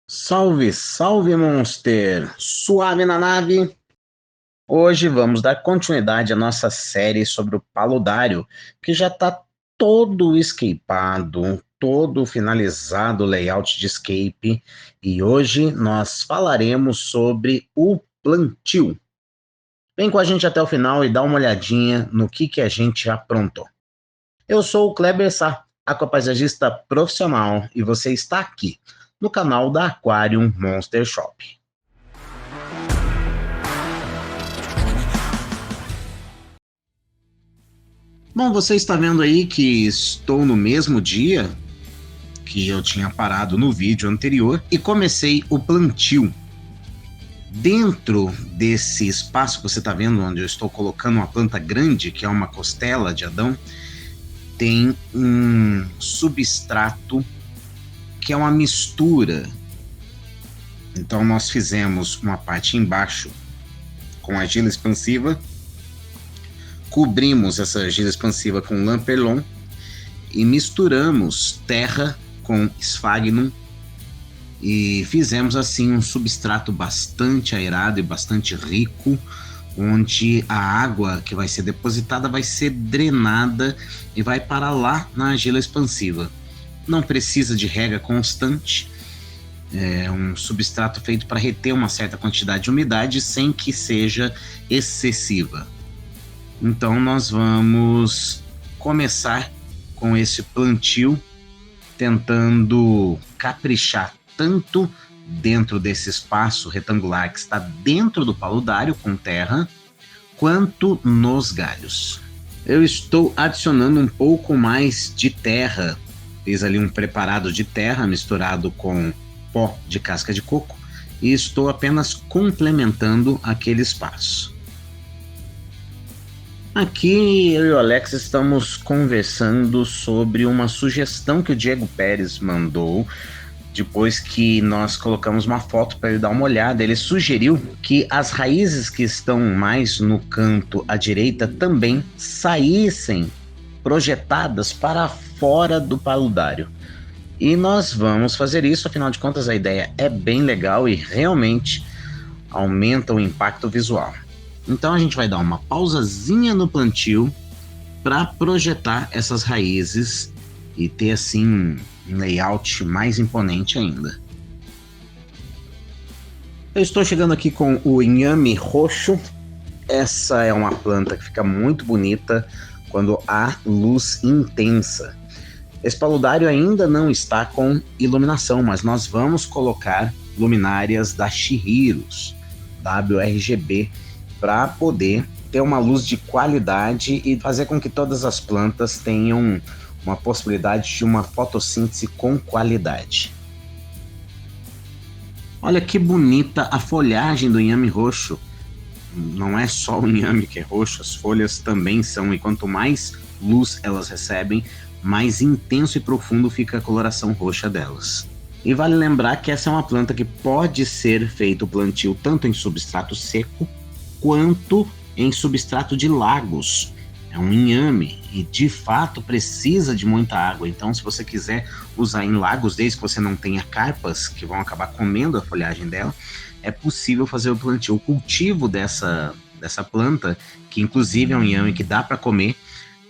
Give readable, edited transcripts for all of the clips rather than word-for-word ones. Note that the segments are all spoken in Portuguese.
Salve, salve, Monster! Suave na nave! Hoje vamos dar continuidade à nossa série sobre o Paludário, que já está todo escapado, todo finalizado o layout de escape, e hoje nós falaremos sobre o plantio. Vem com a gente até o final e dá uma olhadinha no que a gente aprontou. Eu sou o Kleber Sá, aquapaisagista profissional, e você está aqui no canal da Aquarium Monster Shop. Bom, você está vendo aí que estou no mesmo dia que eu tinha parado no vídeo anterior e comecei o plantio. Dentro desse espaço que você está vendo, onde eu estou colocando uma planta grande, que é uma costela de Adão, tem um substrato que é uma mistura. Então nós fizemos uma parte embaixo com argila expansiva, cobrimos essa argila expansiva com lamperlon e misturamos terra com sphagnum e fizemos assim um substrato bastante aerado e bastante rico, onde a água que vai ser depositada vai ser drenada e vai para lá na argila expansiva. Não precisa de rega constante, é um substrato feito para reter uma certa quantidade de umidade sem que seja excessiva. Então nós vamos começar com esse plantio, tentando caprichar tanto dentro desse espaço retangular que está dentro do paludário com terra, quanto nos galhos. Eu estou adicionando um pouco mais de terra, fiz ali um preparado de terra misturado com pó de casca de coco e estou apenas complementando aquele espaço. Aqui eu e o Alex estamos conversando sobre uma sugestão que o Diego Pérez mandou depois que nós colocamos uma foto para ele dar uma olhada. Ele sugeriu que as raízes que estão mais no canto à direita também saíssem projetadas para fora do paludário. E nós vamos fazer isso, afinal de contas a ideia é bem legal e realmente aumenta o impacto visual. Então a gente vai dar uma pausazinha no plantio para projetar essas raízes e ter assim um layout mais imponente ainda. Eu estou chegando aqui com o inhame roxo. Essa é uma planta que fica muito bonita quando há luz intensa. Esse paludário ainda não está com iluminação, mas nós vamos colocar luminárias da Chihiros, WRGB, para poder ter uma luz de qualidade e fazer com que todas as plantas tenham uma possibilidade de uma fotossíntese com qualidade. Olha que bonita a folhagem do inhame roxo. Não é só o inhame que é roxo, as folhas também são, e quanto mais luz elas recebem, mais intenso e profundo fica a coloração roxa delas. E vale lembrar que essa é uma planta que pode ser feito o plantio tanto em substrato seco quanto em substrato de lagos. É um inhame e de fato precisa de muita água, então se você quiser usar em lagos, desde que você não tenha carpas que vão acabar comendo a folhagem dela, é possível fazer o plantio. O cultivo dessa planta, que inclusive é um inhame que dá para comer,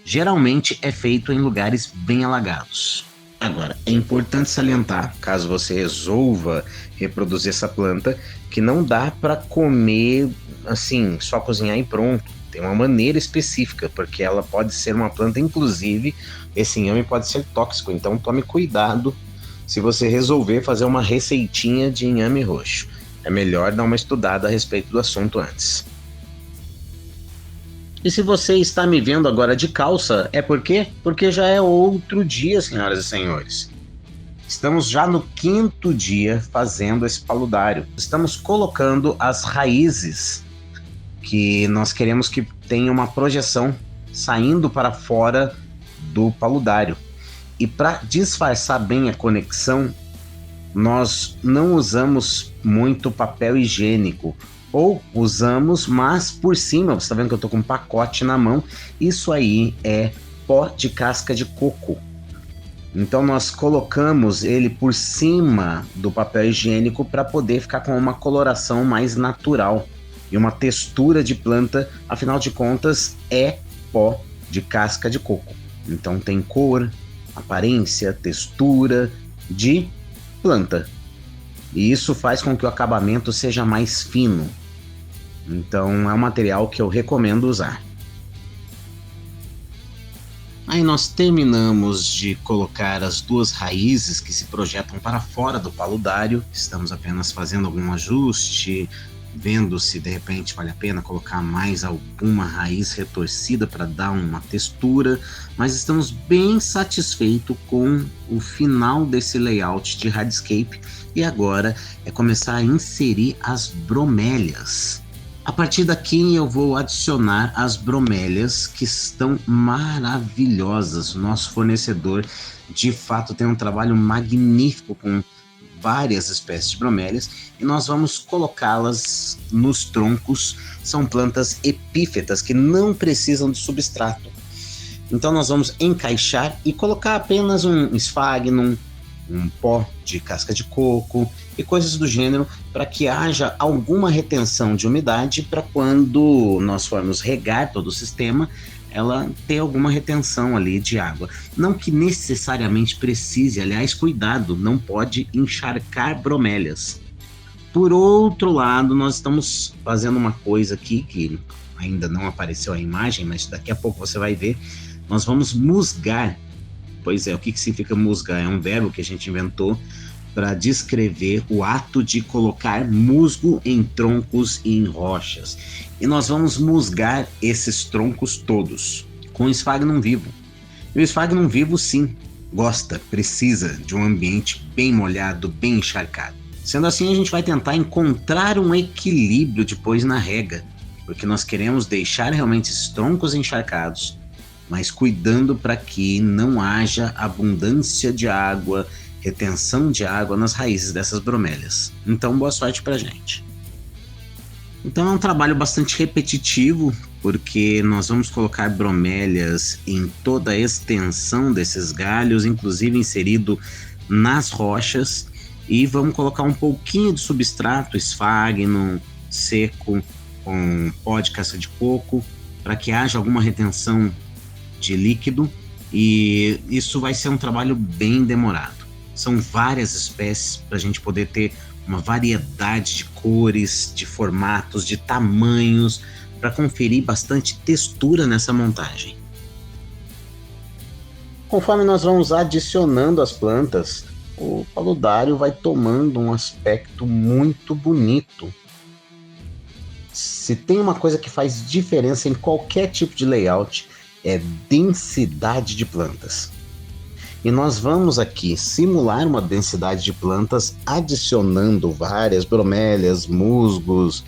geralmente é feito em lugares bem alagados. Agora, é importante salientar, caso você resolva reproduzir essa planta, que não dá para comer assim, só cozinhar e pronto. Tem uma maneira específica, porque ela pode ser uma planta, inclusive, esse inhame pode ser tóxico, então tome cuidado se você resolver fazer uma receitinha de inhame roxo. É melhor dar uma estudada a respeito do assunto antes. E se você está me vendo agora de calça, é por quê? Porque já é outro dia, senhoras e senhores. Estamos já no 5º dia fazendo esse paludário. Estamos colocando as raízes que nós queremos que tenha uma projeção saindo para fora do paludário. E para disfarçar bem a conexão, nós não usamos muito papel higiênico, ou usamos, mas por cima, você está vendo que eu estou com um pacote na mão, isso aí é pó de casca de coco. Então nós colocamos ele por cima do papel higiênico para poder ficar com uma coloração mais natural e uma textura de planta, afinal de contas é pó de casca de coco. Então tem cor, aparência, textura de planta. E isso faz com que o acabamento seja mais fino. Então é um material que eu recomendo usar. Aí nós terminamos de colocar as duas raízes que se projetam para fora do paludário. Estamos apenas fazendo algum ajuste, vendo se de repente vale a pena colocar mais alguma raiz retorcida para dar uma textura, mas estamos bem satisfeitos com o final desse layout de hardscape e agora é começar a inserir as bromélias. A partir daqui eu vou adicionar as bromélias que estão maravilhosas. Nosso fornecedor de fato tem um trabalho magnífico com várias espécies de bromélias e nós vamos colocá-las nos troncos. São plantas epífitas que não precisam de substrato. Então nós vamos encaixar e colocar apenas um sphagnum, um pó de casca de coco e coisas do gênero para que haja alguma retenção de umidade para quando nós formos regar todo o sistema, ela ter alguma retenção ali de água. Não que necessariamente precise, aliás, cuidado, não pode encharcar bromélias. Por outro lado, nós estamos fazendo uma coisa aqui que ainda não apareceu a imagem, mas daqui a pouco você vai ver. Nós vamos musgar. Pois é, o que significa musgar? É um verbo que a gente inventou para descrever o ato de colocar musgo em troncos e em rochas. E nós vamos musgar esses troncos todos com sphagnum vivo. E o sphagnum vivo, sim, gosta, precisa de um ambiente bem molhado, bem encharcado. Sendo assim, a gente vai tentar encontrar um equilíbrio depois na rega, porque nós queremos deixar realmente esses troncos encharcados, mas cuidando para que não haja abundância de água, retenção de água nas raízes dessas bromélias. Então, boa sorte para a gente. Então é um trabalho bastante repetitivo, porque nós vamos colocar bromélias em toda a extensão desses galhos, inclusive inserido nas rochas, e vamos colocar um pouquinho de substrato, sphagnum seco, com pó de casca de coco, para que haja alguma retenção de líquido, e isso vai ser um trabalho bem demorado. São várias espécies para a gente poder ter uma variedade de cores, de formatos, de tamanhos, para conferir bastante textura nessa montagem. Conforme nós vamos adicionando as plantas, o paludário vai tomando um aspecto muito bonito. Se tem uma coisa que faz diferença em qualquer tipo de layout, é densidade de plantas. E nós vamos aqui simular uma densidade de plantas adicionando várias bromélias, musgos,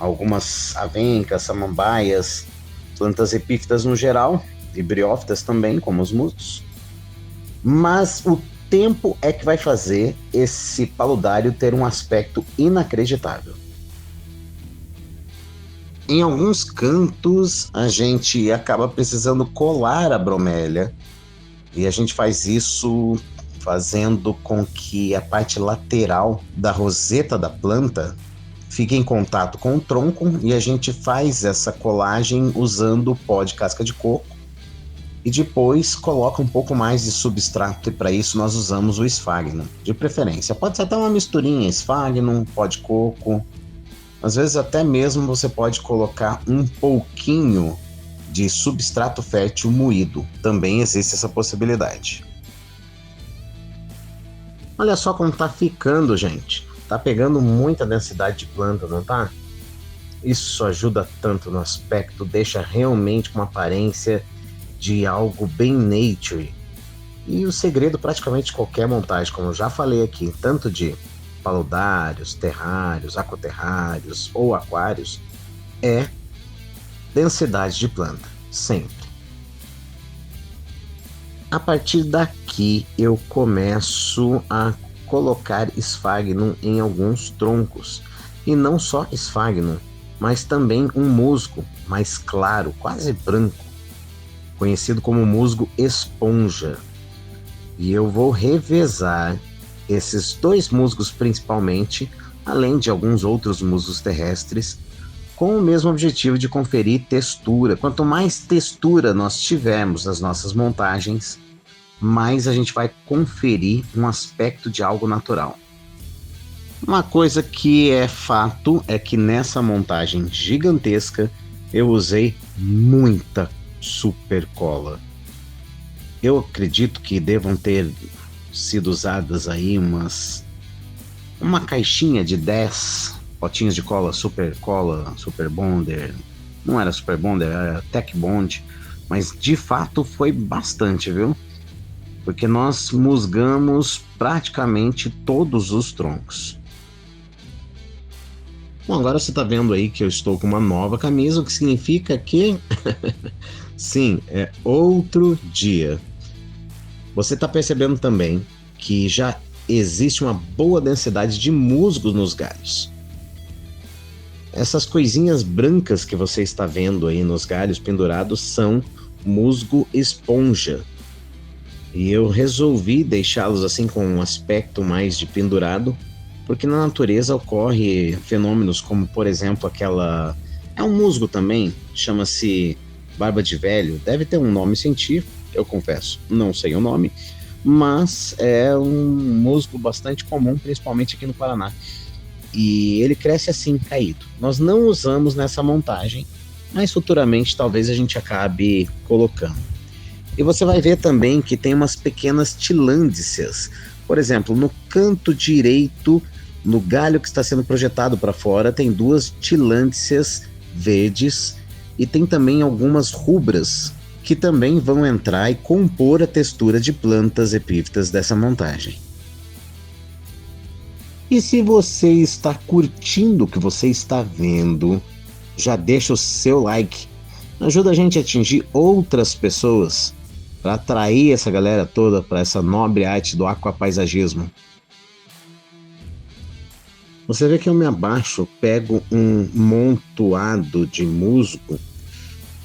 algumas avencas, samambaias, plantas epífitas no geral, e briófitas também, como os musgos. Mas o tempo é que vai fazer esse paludário ter um aspecto inacreditável. Em alguns cantos, a gente acaba precisando colar a bromélia, e a gente faz isso fazendo com que a parte lateral da roseta da planta fique em contato com o tronco, e a gente faz essa colagem usando o pó de casca de coco, e depois coloca um pouco mais de substrato, e para isso nós usamos o sphagnum, de preferência. Pode ser até uma misturinha, sphagnum, pó de coco. Às vezes até mesmo você pode colocar um pouquinho de substrato fértil moído. Também existe essa possibilidade. Olha só como tá ficando, gente. Tá pegando muita densidade de planta, não tá? Isso ajuda tanto no aspecto, deixa realmente com uma aparência de algo bem nature. E o segredo praticamente de qualquer montagem, como eu já falei aqui, tanto de paludários, terrários, aquaterrários ou aquários, é densidade de planta, sempre. A partir daqui eu começo a colocar sphagnum em alguns troncos, e não só sphagnum, mas também um musgo mais claro, quase branco, conhecido como musgo esponja. E eu vou revezar esses dois musgos principalmente, além de alguns outros musgos terrestres, com o mesmo objetivo de conferir textura. Quanto mais textura nós tivermos nas nossas montagens, mais a gente vai conferir um aspecto de algo natural. Uma coisa que é fato é que nessa montagem gigantesca eu usei muita super cola. Eu acredito que devam ter sido usadas aí uma caixinha de 10 potinhos de cola, super bonder. Não era super bonder, era tech bond, mas de fato foi bastante, viu? Porque nós musgamos praticamente todos os troncos. Bom, agora você está vendo aí que eu estou com uma nova camisa, o que significa que sim, é outro dia. Você está percebendo também que já existe uma boa densidade de musgos nos galhos. Essas coisinhas brancas que você está vendo aí nos galhos pendurados são musgo esponja. E eu resolvi deixá-los assim com um aspecto mais de pendurado, porque na natureza ocorre fenômenos como, por exemplo, é um musgo também, chama-se barba de velho, deve ter um nome científico, eu confesso, não sei o nome, mas é um musgo bastante comum, principalmente aqui no Paraná. E ele cresce assim, caído. Nós não usamos nessa montagem, mas futuramente talvez a gente acabe colocando. E você vai ver também que tem umas pequenas tilândicas. Por exemplo, no canto direito, no galho que está sendo projetado para fora, tem duas tilândicas verdes e tem também algumas rubras que também vão entrar e compor a textura de plantas epífitas dessa montagem. E se você está curtindo o que você está vendo, já deixa o seu like. Ajuda a gente a atingir outras pessoas para atrair essa galera toda para essa nobre arte do aquapaisagismo. Você vê que eu me abaixo, pego um montoado de musgo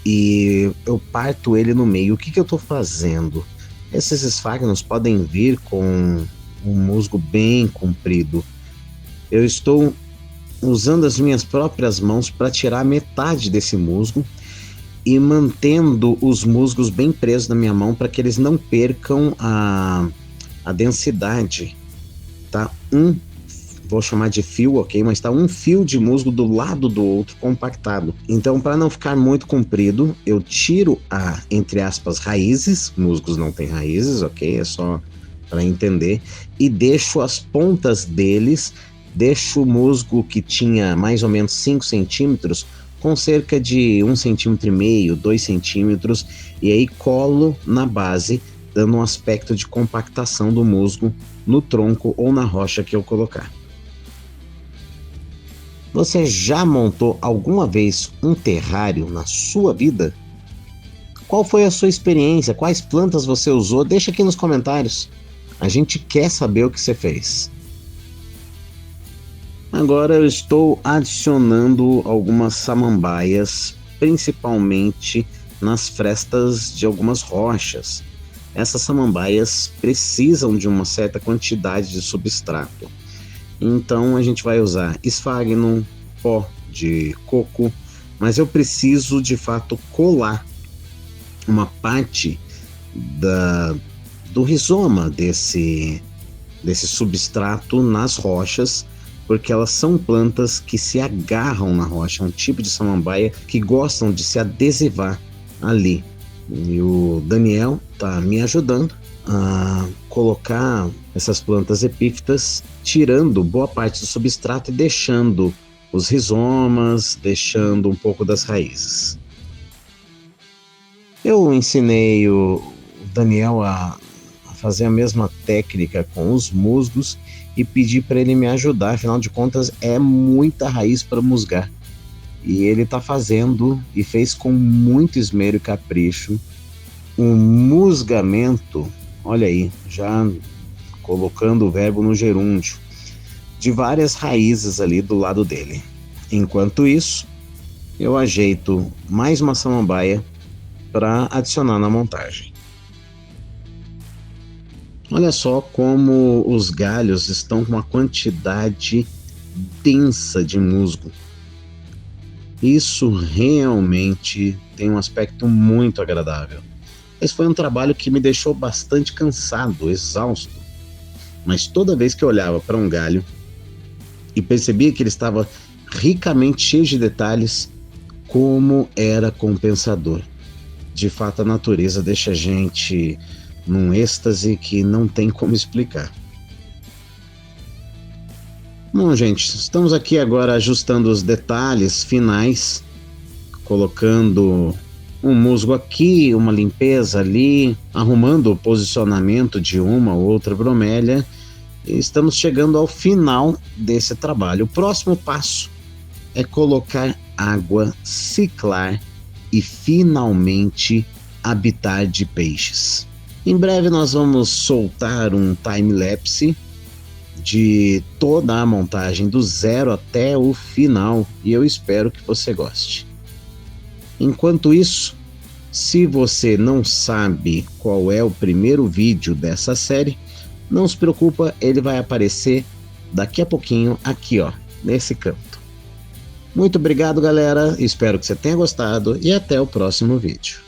e eu parto ele no meio. O que eu estou fazendo? Esses esfagnos podem vir com um musgo bem comprido. Eu estou usando as minhas próprias mãos para tirar metade desse musgo e mantendo os musgos bem presos na minha mão para que eles não percam a densidade. Tá? Vou chamar de fio, ok? Mas tá um fio de musgo do lado do outro compactado. Então, para não ficar muito comprido, eu tiro entre aspas, raízes. Musgos não têm raízes, ok? É só para entender. E deixo as pontas deles, deixo o musgo que tinha mais ou menos 5 centímetros com cerca de 1,5 centímetro, 2 centímetros, e aí colo na base, dando um aspecto de compactação do musgo no tronco ou na rocha que eu colocar. Você já montou alguma vez um terrário na sua vida? Qual foi a sua experiência? Quais plantas você usou? Deixa aqui nos comentários. A gente quer saber o que você fez. Agora eu estou adicionando algumas samambaias, principalmente nas frestas de algumas rochas. Essas samambaias precisam de uma certa quantidade de substrato. Então a gente vai usar esfagno, pó de coco, mas eu preciso de fato colar uma parte do rizoma desse substrato nas rochas, porque elas são plantas que se agarram na rocha, é um tipo de samambaia que gostam de se adesivar ali. E o Daniel está me ajudando a colocar essas plantas epífitas, tirando boa parte do substrato e deixando os rizomas, deixando um pouco das raízes. Eu ensinei o Daniel a fazer a mesma técnica com os musgos e pedi para ele me ajudar, afinal de contas é muita raiz para musgar. E ele está fazendo e fez com muito esmero e capricho um musgamento, olha aí, já colocando o verbo no gerúndio, de várias raízes ali do lado dele. Enquanto isso, eu ajeito mais uma samambaia para adicionar na montagem. Olha só como os galhos estão com uma quantidade densa de musgo. Isso realmente tem um aspecto muito agradável. Esse foi um trabalho que me deixou bastante cansado, exausto. Mas toda vez que eu olhava para um galho e percebia que ele estava ricamente cheio de detalhes, como era compensador. De fato, a natureza deixa a gente num êxtase que não tem como explicar. Bom, gente, estamos aqui agora ajustando os detalhes finais, colocando um musgo aqui, uma limpeza ali, arrumando o posicionamento de uma ou outra bromélia. E estamos chegando ao final desse trabalho. O próximo passo é colocar água, ciclar e finalmente habitar de peixes. Em breve nós vamos soltar um time-lapse de toda a montagem do zero até o final e eu espero que você goste. Enquanto isso, se você não sabe qual é o primeiro vídeo dessa série, não se preocupa, ele vai aparecer daqui a pouquinho aqui, ó, nesse canto. Muito obrigado, galera, espero que você tenha gostado e até o próximo vídeo.